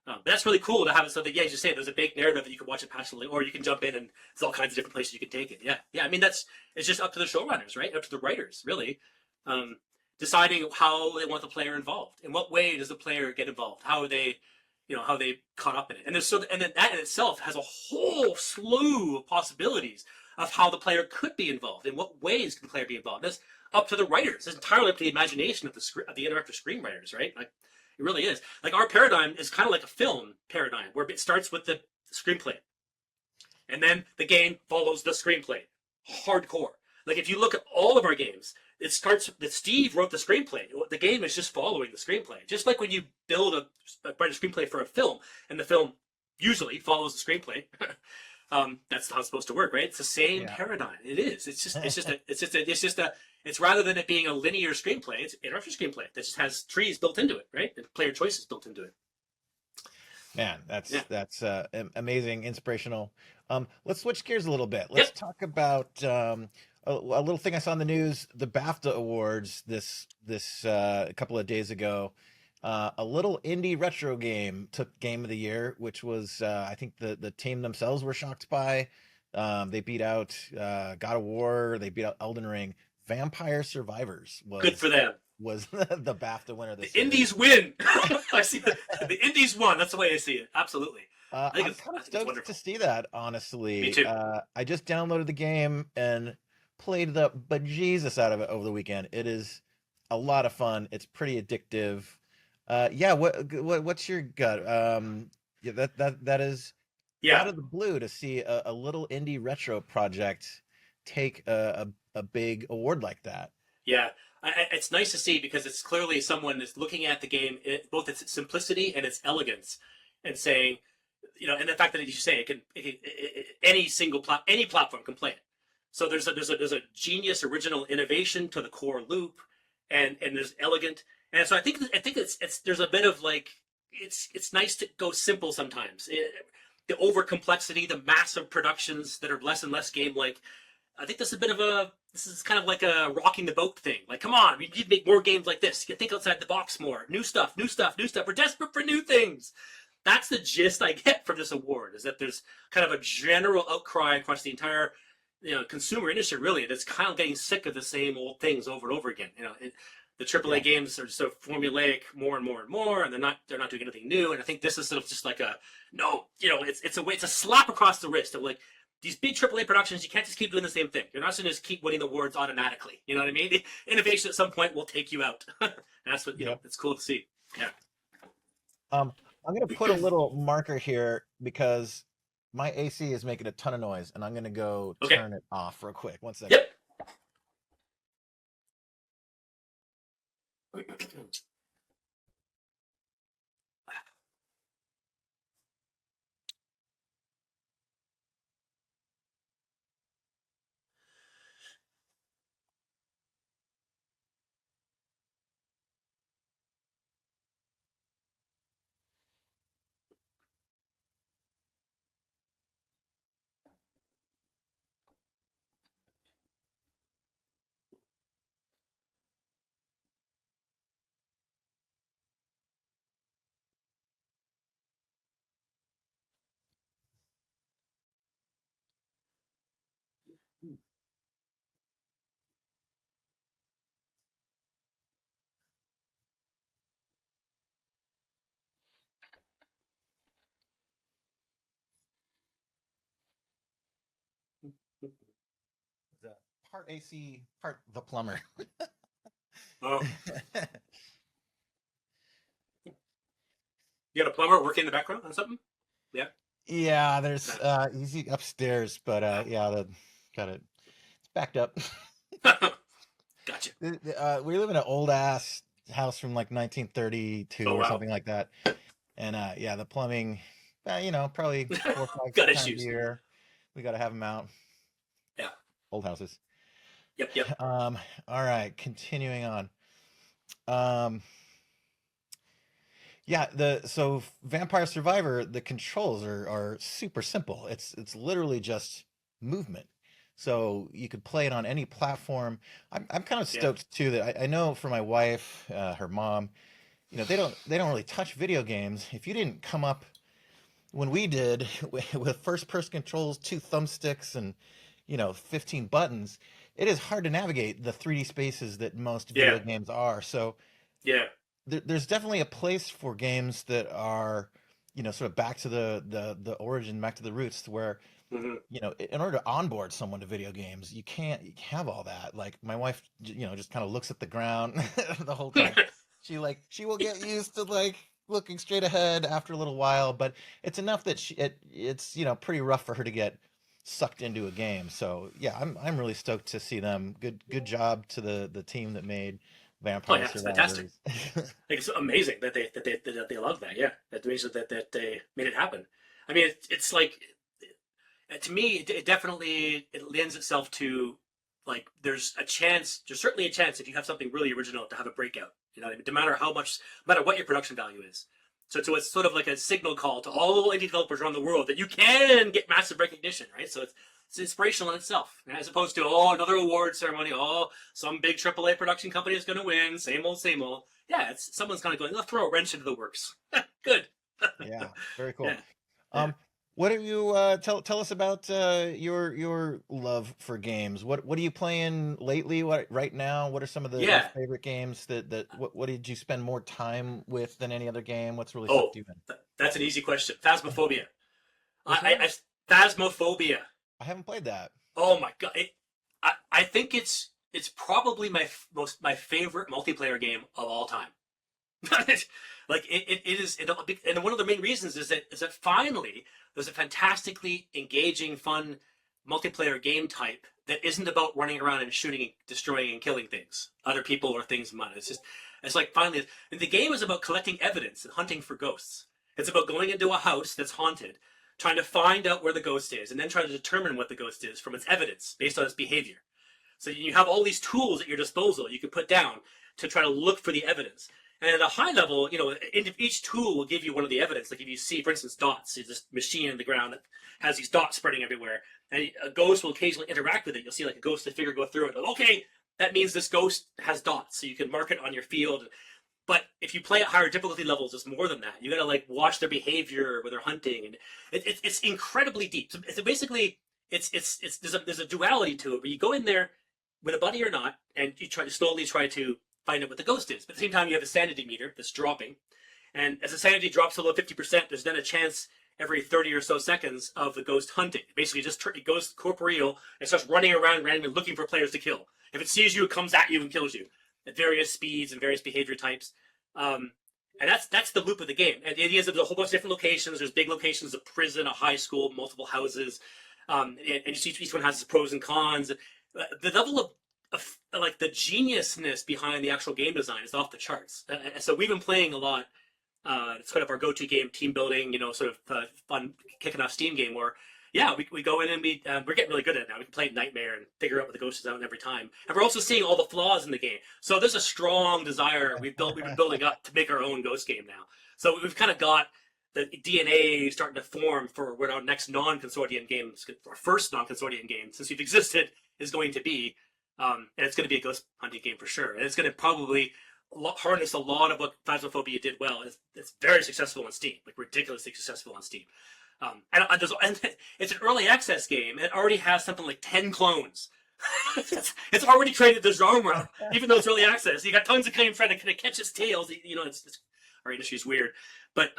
[SPEAKER 2] But that's really cool to have it so that, yeah, as you say, there's a big narrative that you can watch it passively, or you can jump in and there's all kinds of different places you can take it. Yeah. Yeah. I mean, it's just up to the showrunners, right? Up to the writers, really. Um, Deciding how they want the player involved. In what way does the player get involved? How are they, how they caught up in it? And then that in itself has a whole slew of possibilities of how the player could be involved. In what ways can the player be involved? That's up to the writers. It's entirely up to the imagination of the interactive screenwriters, right? Like, it really is. Like, our paradigm is kind of like a film paradigm, where it starts with the screenplay, and then the game follows the screenplay. Hardcore. Like, if you look at all of our games, it starts that Steve wrote the screenplay. The game is just following the screenplay. Just like when you write a screenplay for a film, and the film usually follows the screenplay. That's how it's supposed to work, right? It's the same
[SPEAKER 1] yeah.
[SPEAKER 2] paradigm. It is. It's rather than it being a linear screenplay, it's an interactive screenplay that just has trees built into it, right? And player choices built into it.
[SPEAKER 1] Man,
[SPEAKER 2] Yeah.
[SPEAKER 1] that's amazing, inspirational. Let's switch gears a little bit. Let's talk about a little thing I saw in the news: the BAFTA Awards this a couple of days ago. A little indie retro game took Game of the Year, which was I think the team themselves were shocked by. They beat out God of War. They beat out Elden Ring. Vampire Survivors
[SPEAKER 2] Good
[SPEAKER 1] was
[SPEAKER 2] for them.
[SPEAKER 1] was the BAFTA winner
[SPEAKER 2] The
[SPEAKER 1] this year.
[SPEAKER 2] indies win. I see the indies won. That's the way I see it. Absolutely.
[SPEAKER 1] I'm kind of
[SPEAKER 2] It's
[SPEAKER 1] stoked to
[SPEAKER 2] wonderful.
[SPEAKER 1] see that,
[SPEAKER 2] Me
[SPEAKER 1] honestly.
[SPEAKER 2] too.
[SPEAKER 1] I just downloaded the game and played the bejesus out of it over the weekend. It is a lot of fun. It's pretty addictive. Yeah, what's your gut? Yeah, that is out
[SPEAKER 2] Yeah,
[SPEAKER 1] of the blue to see a little indie retro project take a big award like that.
[SPEAKER 2] yeah. It's nice to see because it's clearly someone is looking at the game, both its simplicity and its elegance, and saying, and the fact that as you say any any platform can play it. So there's a genius original innovation to the core loop, and there's elegant, and so I think it's there's a bit of like it's nice to go simple sometimes. The over complexity, the massive productions that are less and less game like. I think this is kind of like a rocking the boat thing. Like, come on, we need to make more games like this. You think outside the box more. New stuff, new stuff, new stuff. We're desperate for new things. That's the gist I get from this award. Is that there's kind of a general outcry across the entire, consumer industry really that's kind of getting sick of the same old things over and over again. The AAA
[SPEAKER 1] Yeah.
[SPEAKER 2] games are so formulaic more and more and more, and they're not doing anything new. And I think this is sort of just like a no, it's a slap across the wrist of like these big AAA productions, you can't just keep doing the same thing. You're not going to just keep winning the awards automatically. You know what I mean? The innovation at some point will take you out. And that's what,
[SPEAKER 1] Yep.
[SPEAKER 2] it's cool to see. Yeah.
[SPEAKER 1] Um, I'm gonna put a little marker here because my AC is making a ton of noise, and I'm gonna go
[SPEAKER 2] Okay.
[SPEAKER 1] turn it off real quick. One second.
[SPEAKER 2] Yep.
[SPEAKER 1] The part AC, part the plumber.
[SPEAKER 2] Oh, you got a plumber working in the background on something? Yeah.
[SPEAKER 1] Yeah, there's
[SPEAKER 2] Nah.
[SPEAKER 1] he's upstairs, but yeah, got it. It's backed up.
[SPEAKER 2] Gotcha.
[SPEAKER 1] We live in an old ass house from like 1932
[SPEAKER 2] Oh,
[SPEAKER 1] or
[SPEAKER 2] wow.
[SPEAKER 1] something like that, and yeah, the plumbing, probably 4 or 5
[SPEAKER 2] Got
[SPEAKER 1] times a
[SPEAKER 2] issues.
[SPEAKER 1] year. We got to have them out.
[SPEAKER 2] Yeah.
[SPEAKER 1] Old houses.
[SPEAKER 2] Yep. Yep.
[SPEAKER 1] All right, continuing on. Um, yeah, the so Vampire Survivor, the controls are super simple. It's literally just movement. So you could play it on any platform. I'm kind of
[SPEAKER 2] Yeah.
[SPEAKER 1] stoked too that I know for my wife, her mom, they don't really touch video games. If you didn't come up when we did with first person controls, two thumbsticks and 15 buttons, it is hard to navigate the 3D spaces that most video
[SPEAKER 2] Yeah.
[SPEAKER 1] games are. So
[SPEAKER 2] Yeah.
[SPEAKER 1] there's definitely a place for games that are, sort of back to the origin, back to the roots, where,
[SPEAKER 2] Hmm.
[SPEAKER 1] in order to onboard someone to video games, you can't have all that. Like my wife, just kind of looks at the ground the whole time. She will get used to like looking straight ahead after a little while, but it's enough that it's pretty rough for her to get sucked into a game. So yeah, I'm really stoked to see them. Good job to the team that made
[SPEAKER 2] Oh,
[SPEAKER 1] Vampire
[SPEAKER 2] yeah. It's fantastic.
[SPEAKER 1] Survivors.
[SPEAKER 2] Like it's amazing that they love that. Yeah. That amazing that they made it happen. I mean, it's like to me, it definitely it lends itself to like there's certainly a chance if you have something really original to have a breakout. No matter how much, no matter what your production value is. So it's sort of like a signal call to all indie developers around the world that you can get massive recognition, right? So it's inspirational in itself, as opposed to another award ceremony. Some big AAA production company is going to win. Same old, same old. Yeah, it's someone's kind of going. Let's throw a wrench into the works. Good.
[SPEAKER 1] Yeah, very cool.
[SPEAKER 2] Yeah, yeah.
[SPEAKER 1] Um, What do you tell us about your love for games? What are you playing lately? What right now? What are some of your
[SPEAKER 2] Yeah.
[SPEAKER 1] favorite games what did you spend more time with than any other game? What's really sucked
[SPEAKER 2] Oh,
[SPEAKER 1] you in?
[SPEAKER 2] that's an easy question. Phasmophobia.
[SPEAKER 1] Which one?
[SPEAKER 2] Phasmophobia.
[SPEAKER 1] I haven't played that.
[SPEAKER 2] Oh my god! I think it's probably my favorite multiplayer game of all time. Like it is, and one of the main reasons is that finally there's a fantastically engaging, fun multiplayer game type that isn't about running around and shooting, destroying, and killing things, other people or things. It's like finally, and the game is about collecting evidence and hunting for ghosts. It's about going into a house that's haunted, trying to find out where the ghost is, and then trying to determine what the ghost is from its evidence based on its behavior. So you have all these tools at your disposal you can put down to try to look for the evidence. And at a high level, each tool will give you one of the evidence. Like if you see, for instance, dots, there's this machine in the ground that has these dots spreading everywhere, and a ghost will occasionally interact with it. You'll see like a ghostly figure go through it. Okay, that means this ghost has dots, so you can mark it on your field. But if you play at higher difficulty levels, it's more than that. You got to like watch their behavior when they're hunting, and it's incredibly deep. So basically, there's a duality to it. Where you go in there with a buddy or not, and you slowly try to find out what the ghost is. But at the same time, you have a sanity meter that's dropping, and as the sanity drops below 50%, there's then a chance every 30 or so seconds of the ghost hunting. Basically, it goes corporeal and starts running around randomly looking for players to kill. If it sees you, it comes at you and kills you at various speeds and various behavior types. And that's the loop of the game. And the idea is that there's a whole bunch of different locations. There's big locations, a prison, a high school, multiple houses, and each one has its pros and cons. The level of like the geniusness behind the actual game design is off the charts. So we've been playing a lot. It's kind of our go-to game, team building, sort of fun kicking off Steam game where, yeah, we go in and we're getting really good at it now. We can play Nightmare and figure out what the ghost is out every time. And we're also seeing all the flaws in the game. So there's a strong desire we've been building up to make our own ghost game now. So we've kind of got the DNA starting to form for what our next non-consortium game, our first non-consortium game since we've existed, is going to be. And it's going to be a ghost hunting game for sure. And it's going to probably harness a lot of what Phasmophobia did well. It's very successful on Steam, like ridiculously successful on Steam. And it's an early access game. It already has something like 10 clones. It's already created the genre, even though it's early access. You got tons of claims trying to kind of catch its tails. Our industry is weird, but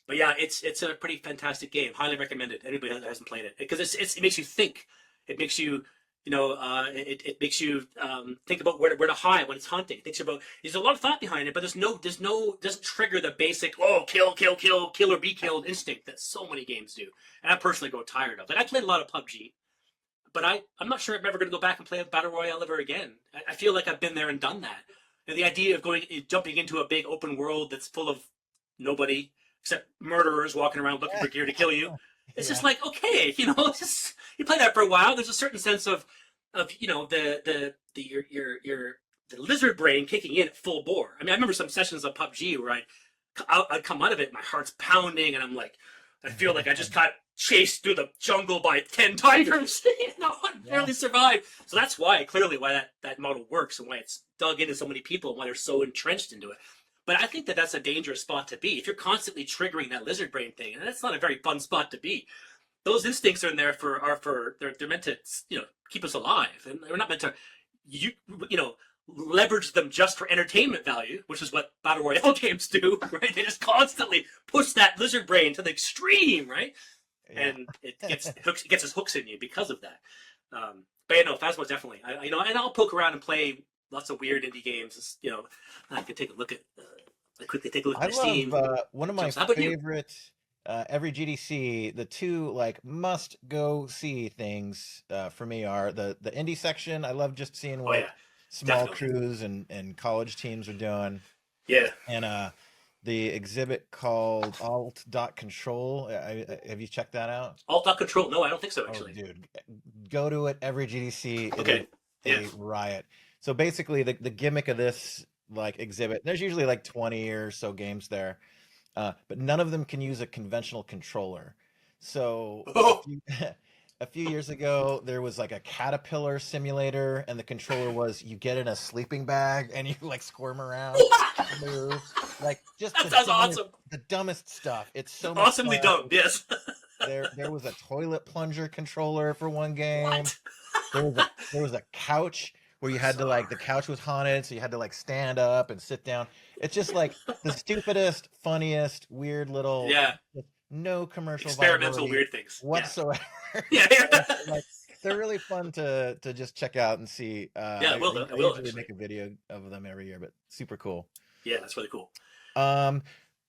[SPEAKER 2] yeah, it's a pretty fantastic game. Highly recommended. Anybody that hasn't played it, because it makes you think. It makes you it makes you think about where to hide when it's hunting. It thinks about, there's a lot of thought behind it, but doesn't trigger the basic kill or be killed instinct that so many games do. And I personally grow tired of. Like I played a lot of PUBG, but I'm not sure I'm ever going to go back and play a battle royale ever again. I feel like I've been there and done that. And the idea of jumping into a big open world that's full of nobody except murderers walking around looking for gear to kill you. It's just like, okay, you play that for a while. There's a certain sense of the lizard brain kicking in at full bore. I mean, I remember some sessions of PUBG where I'd come out of it, my heart's pounding, and I feel like I just got chased through the jungle by 10 tigers. I barely survived. So that's why that model works and why it's dug into so many people and why they're so entrenched into it. But I think that's a dangerous spot to be. If you're constantly triggering that lizard brain thing, and that's not a very fun spot to be. Those instincts are in there they're meant to keep us alive, and they're not meant to leverage them just for entertainment value, which is what battle royale games do, right? They just constantly push that lizard brain to the extreme, right? Yeah. And it gets its hooks in you because of that. But Phasmo definitely. And I'll poke around and play lots of weird indie games. I could take a look at. Quickly take a look at Steam.
[SPEAKER 1] One of my favorite every GDC, the two like must go see things for me are the indie section. I love just seeing what small crews and college teams are doing.
[SPEAKER 2] Yeah.
[SPEAKER 1] And the exhibit called Alt.Control. Have you checked that out?
[SPEAKER 2] Alt.Control? No, I don't think so, actually.
[SPEAKER 1] Oh, dude, go to it every GDC.
[SPEAKER 2] Okay.
[SPEAKER 1] It's a riot. So basically the gimmick of this like exhibit, there's usually like 20 or so games there, but none of them can use a conventional controller. So a few years ago, there was like a caterpillar simulator, and the controller was you get in a sleeping bag and you like squirm around, move, like just
[SPEAKER 2] That sounds awesome.
[SPEAKER 1] the dumbest stuff. It's so much
[SPEAKER 2] Awesomely
[SPEAKER 1] fun.
[SPEAKER 2] dumb. Yes.
[SPEAKER 1] There was a toilet plunger controller for one game.
[SPEAKER 2] What?
[SPEAKER 1] There was a couch where you had to like the couch was haunted, so you had to like stand up and sit down. It's just like the stupidest, funniest, weird little
[SPEAKER 2] Yeah.
[SPEAKER 1] no commercial
[SPEAKER 2] Experimental
[SPEAKER 1] viability
[SPEAKER 2] weird things.
[SPEAKER 1] whatsoever.
[SPEAKER 2] Yeah.
[SPEAKER 1] Like, they're really fun to just check out and see.
[SPEAKER 2] Yeah, I will. I will
[SPEAKER 1] usually
[SPEAKER 2] actually.
[SPEAKER 1] make a video of them every year, but super cool.
[SPEAKER 2] Yeah, that's really cool.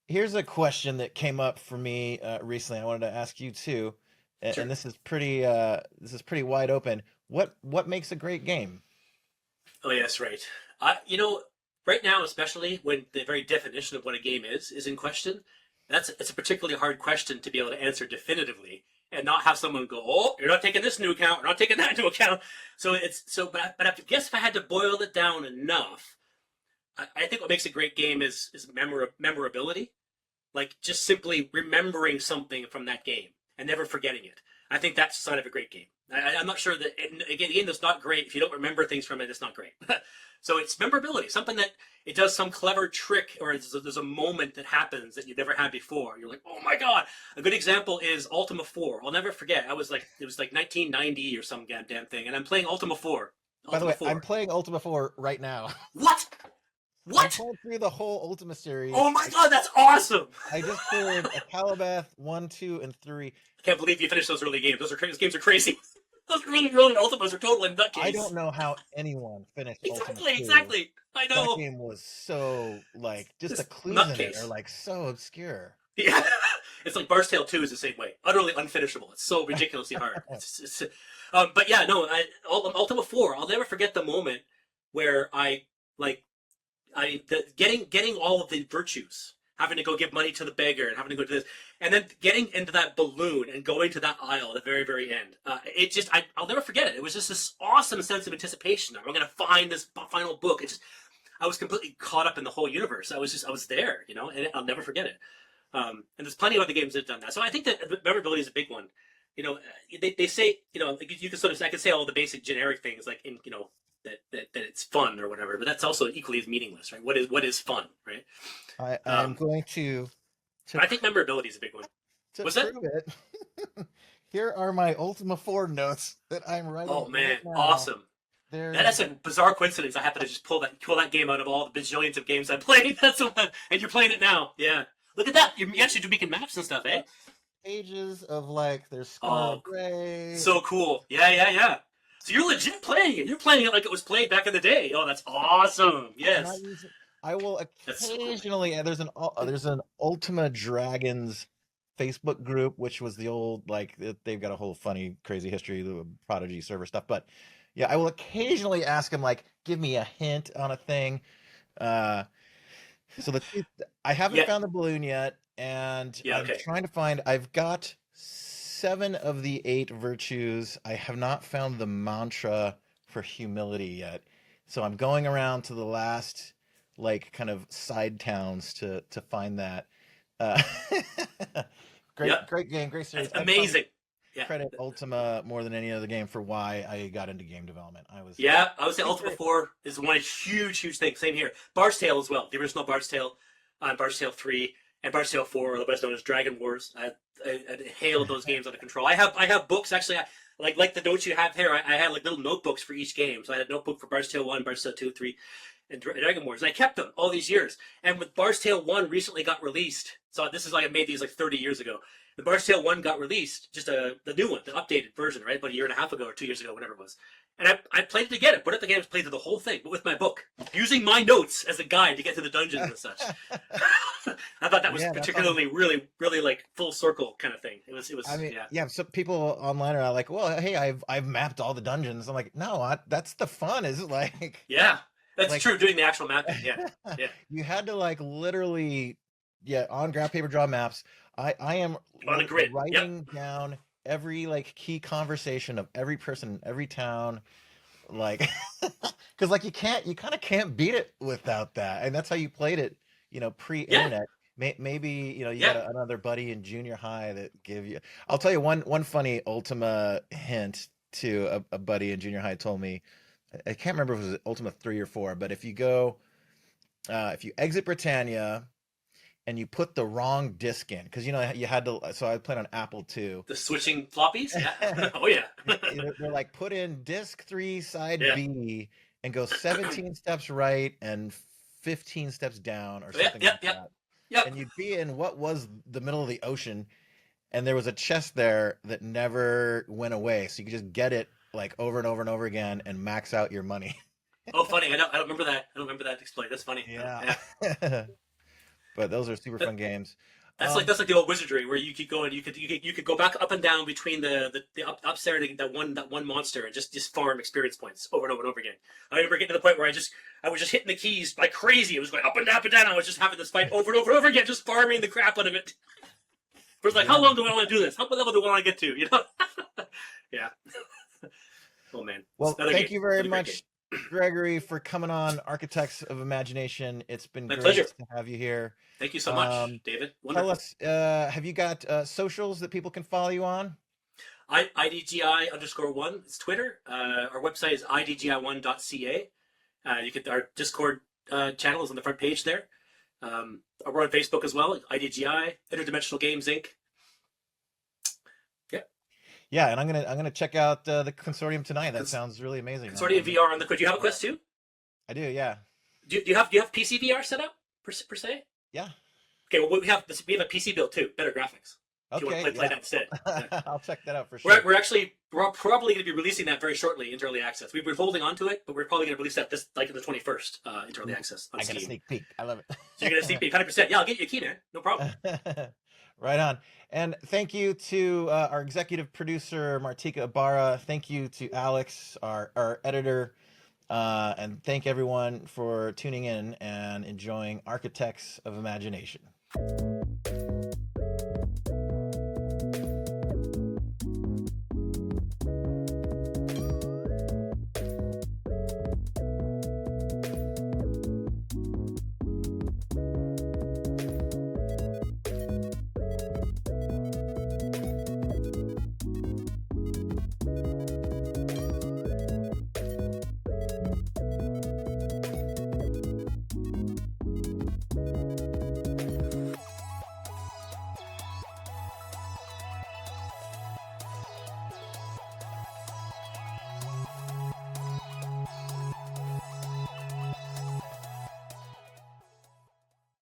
[SPEAKER 1] Here's a question that came up for me recently. I wanted to ask you too,
[SPEAKER 2] Sure.
[SPEAKER 1] and this is pretty wide open. What makes a great game?
[SPEAKER 2] Oh yes, right. Right now, especially when the very definition of what a game is in question, it's a particularly hard question to be able to answer definitively and not have someone go, "Oh, you're not taking this into account, you're not taking that into account." But I guess if I had to boil it down enough, I think what makes a great game is memorability, like just simply remembering something from that game and never forgetting it. I think that's the sign of a great game. I'm not sure that, again, a game that's not great, if you don't remember things from it, it's not great. So it's memorability, something that it does some clever trick, or there's a moment that happens that you've never had before. You're like, oh my God. A good example is Ultima 4. I'll never forget. It was like 1990 or some damn thing, and I'm playing Ultima 4.
[SPEAKER 1] By the way,
[SPEAKER 2] 4.
[SPEAKER 1] I'm playing Ultima 4 right now.
[SPEAKER 2] What?
[SPEAKER 1] I'm
[SPEAKER 2] What?
[SPEAKER 1] playing through the whole Ultima series.
[SPEAKER 2] Oh my God, that's awesome!
[SPEAKER 1] I just played Calabath 1, 2, and 3.
[SPEAKER 2] I can't believe you finished those early games. Those games are crazy. Those early Ultimas are totally nutcase.
[SPEAKER 1] I don't know how anyone finished Ultima 2.
[SPEAKER 2] Exactly. I know.
[SPEAKER 1] That game was so, like, just the clues in it are, like, so obscure.
[SPEAKER 2] Yeah. It's like Bar's Tale 2 is the same way. Utterly unfinishable. It's so ridiculously hard. But yeah, no, Ultima 4, I'll never forget the moment where getting all of the virtues, having to go give money to the beggar and having to go to this, and then getting into that balloon and going to that aisle at the very, very end. I'll never forget it. It was just this awesome sense of anticipation. I'm going to find this final book. I was completely caught up in the whole universe. I was there, and I'll never forget it. And there's plenty of other games that have done that. So I think that memorability is a big one. They say, you can sort of, I could say all the basic generic things like that it's fun or whatever, but that's also equally as meaningless, right? What is fun, right?
[SPEAKER 1] I'm going to
[SPEAKER 2] I think memorability is a big one. What's that?
[SPEAKER 1] It. Here are my Ultima 4 notes that I'm writing.
[SPEAKER 2] Oh man,
[SPEAKER 1] right now.
[SPEAKER 2] awesome! That's a bizarre coincidence. I happen to just pull that game out of all the bajillions of games I played. And you're playing it now. Yeah, look at that. You're actually making maps and stuff, eh?
[SPEAKER 1] Pages of like there's Scar Gray.
[SPEAKER 2] So cool. Yeah. So you're legit playing it. You're playing it like it was played back in the day. Oh, that's awesome. Yes.
[SPEAKER 1] I will occasionally. There's an Ultima Dragons Facebook group, which was the old they've got a whole funny, crazy history, the Prodigy server stuff. But yeah, I will occasionally ask them give me a hint on a thing. I haven't found the balloon yet, and I'm trying to find. I've got 7 of the 8 virtues. I have not found the mantra for humility yet, so I'm going around to the last kind of side towns to find that. Great game, great series.
[SPEAKER 2] That's amazing. Yeah.
[SPEAKER 1] Credit Ultima more than any other game for why I got into game development. I would
[SPEAKER 2] say Ultima 4 is one huge thing. Same here. Bar's Tale as well. The original Bar's Tale, Bar's Tale 3, and Bar's Tale 4, otherwise known as Dragon Wars. I hailed those games out of control. I have books actually. Like the notes you have here. I had little notebooks for each game. So I had a notebook for Bar's Tale 1, Bar's Tale 2, 3. And Dragon Wars, and I kept them all these years. And with Bar's Tale 1 recently got released, so this is I made these 30 years ago. The Bar's Tale 1 got released, just the new one, the updated version, right? About a year and a half ago or 2 years ago, whatever it was. And I played it again. I put it again, played through the whole thing, but with my book, using my notes as a guide to get to the dungeons and such. I thought that was particularly really full circle kind of thing. It was. I mean,
[SPEAKER 1] yeah. So people online are like, well, hey, I've mapped all the dungeons. I'm like, no, that's the fun. Is it
[SPEAKER 2] Yeah. That's true, doing the actual mapping, yeah.
[SPEAKER 1] You had to literally, on graph paper draw maps. I am
[SPEAKER 2] on a grid
[SPEAKER 1] writing down every key conversation of every person, every town, because you kind of can't beat it without that, and that's how you played it, pre-internet. Maybe you
[SPEAKER 2] Yeah.
[SPEAKER 1] got another buddy in junior high that give you. I'll tell you one funny Ultima hint to a buddy in junior high told me. I can't remember if it was Ultima 3 or 4, but if you exit Britannia and you put the wrong disc in, because you had to. So I played on Apple II.
[SPEAKER 2] The switching floppies. Yeah. Oh yeah.
[SPEAKER 1] They're like put in disc 3 side
[SPEAKER 2] Yeah.
[SPEAKER 1] B and go 17 steps right and 15 steps down or
[SPEAKER 2] Yep.
[SPEAKER 1] something
[SPEAKER 2] Yep.
[SPEAKER 1] like
[SPEAKER 2] Yep.
[SPEAKER 1] that.
[SPEAKER 2] Yep.
[SPEAKER 1] And you'd be in what was the middle of the ocean, and there was a chest there that never went away, so you could just get it like over and over and over again and max out your money.
[SPEAKER 2] Oh, funny. I don't remember that. I don't remember that display. That's funny.
[SPEAKER 1] Yeah.
[SPEAKER 2] Yeah.
[SPEAKER 1] But those are super fun games.
[SPEAKER 2] That's like the old wizardry where you could go and you could go back up and down between the up there that one monster and just farm experience points over and over and over again. I remember getting to the point where I was just hitting the keys like crazy. It was going up and down up and down. I was just having this fight over and over and over again, just farming the crap out of it. It was like, how long do I want to do this? How level do I want to get to? Yeah. Oh man.
[SPEAKER 1] Well, thank you very
[SPEAKER 2] Another great
[SPEAKER 1] much, Gregory, for coming on Architects of Imagination. It's been
[SPEAKER 2] My
[SPEAKER 1] great
[SPEAKER 2] pleasure.
[SPEAKER 1] to have you here.
[SPEAKER 2] Thank you so much, David.
[SPEAKER 1] Tell
[SPEAKER 2] Wonderful.
[SPEAKER 1] us, have you got socials that people can follow you on?
[SPEAKER 2] IDGI_1. It's Twitter. Our website is idgi1.ca. Our Discord channel is on the front page there. We're on Facebook as well. IDGI Interdimensional Games Inc.
[SPEAKER 1] Yeah, and I'm gonna check out the Consortium tonight. That sounds really amazing.
[SPEAKER 2] Consortium VR on the. Do you have a Quest 2?
[SPEAKER 1] I do, yeah.
[SPEAKER 2] Do you have PC VR set up per se?
[SPEAKER 1] Yeah.
[SPEAKER 2] Okay, well we have a PC build too. Better graphics. If you want to play that instead. Yeah.
[SPEAKER 1] I'll check that out for sure.
[SPEAKER 2] We're probably going to be releasing that very shortly into early access. We've been holding on to it, but we're probably going to release that in the 21st into early access on Steam.
[SPEAKER 1] I got a sneak peek. I love it.
[SPEAKER 2] So you're going to sneak peek 100%. Yeah, I'll get you a key, man. No problem.
[SPEAKER 1] Right on. And thank you to our executive producer, Martika Ibarra. Thank you to Alex, our editor. And thank everyone for tuning in and enjoying Architects of Imagination.